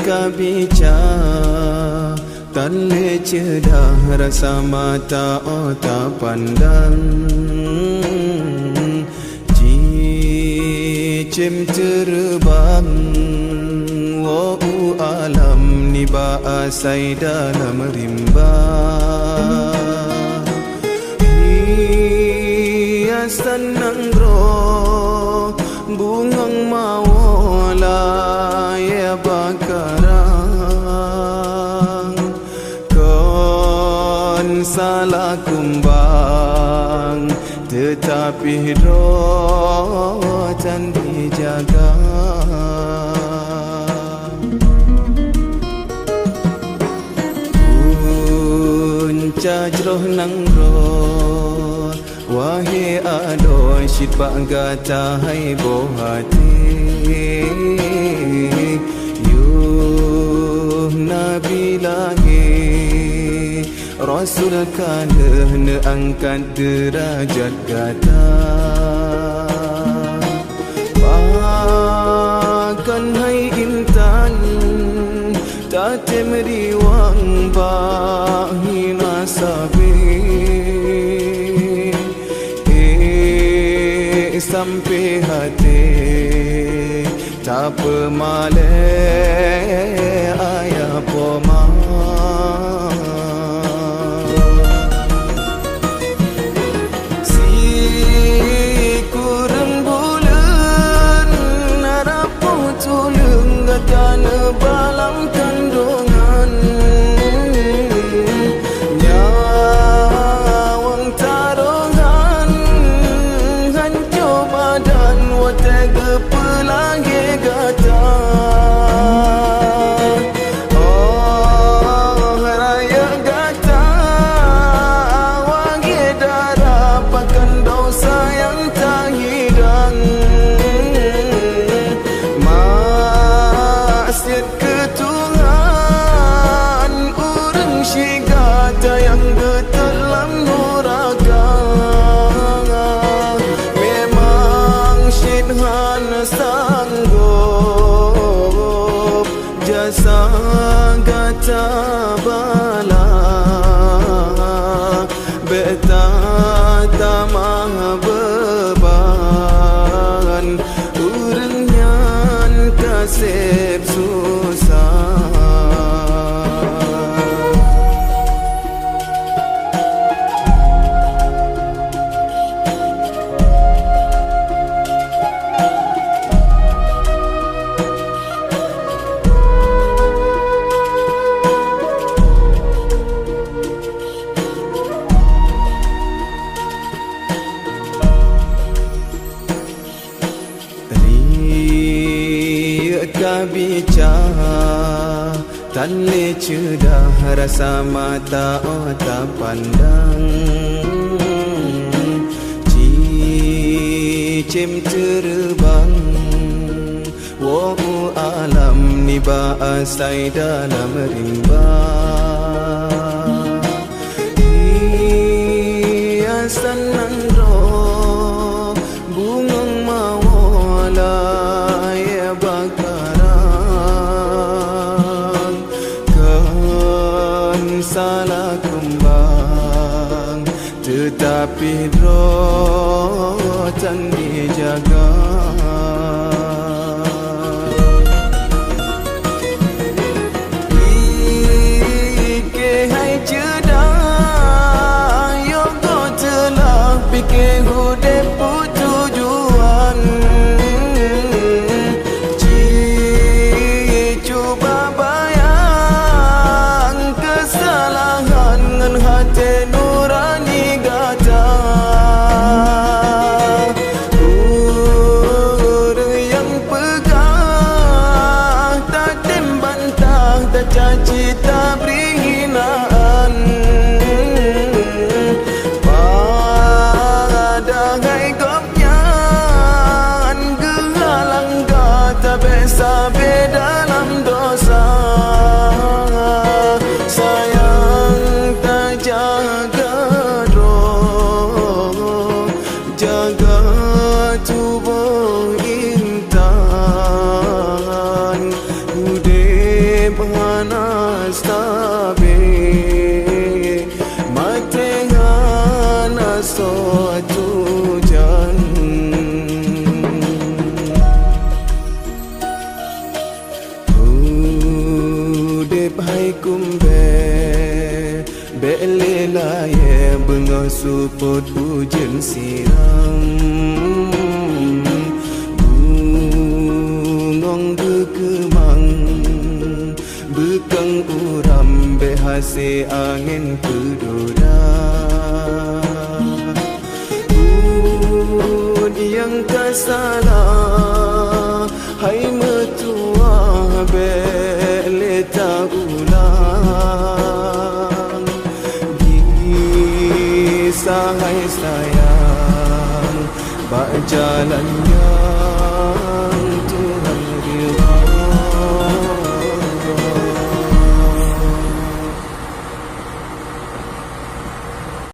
kabica Tale cedah rasa mata otak pandang Cicim terbang Wa'u alam ni ba'asai dalam rimba Hiasan nanggro bungang mawala ya bakarang Kon salah kumbang tetapi rotan dijaga Punca jroh nanggro Wahai adoy syit gata hai bohati Yuh Nabi lahi Rasul kalah ne angkat derajat gata Bahkan hai intan Tatem riwang bahina sabi Sampai hati tak pemalai ayah poma si kurang bulan harapu tulung gatan balang kandungan nyawang tarongan dan watega pelangi gata Oh raya gata wangi darah pakan dosa yang tak hidang Maksiat ketuhan urang si gata yang getelam nuraka Hana sanggup jasa gata bala beta tamah beban urang nyan kasep susah Kabica Tale cedah rasa mata otak pandang Cicim terbang Wa'u alam ni ba'asai dalam rimba Hiasan nanggro bungang mawala ya bakarang Kan salah kembang tetapi rotan dijaga Fikir hai cedah Yogo telah fikir hudep tujuan Cuba bayang kesalahan ngan hati nurani gata suatu hujan. Udip hai kumbe belela ye bengah suput hujan siram. Bungong berkemang bekang uram behase angin pedora. Yang tak salah hai metua bele tak ulang. Kisah hai sayang bak jalannya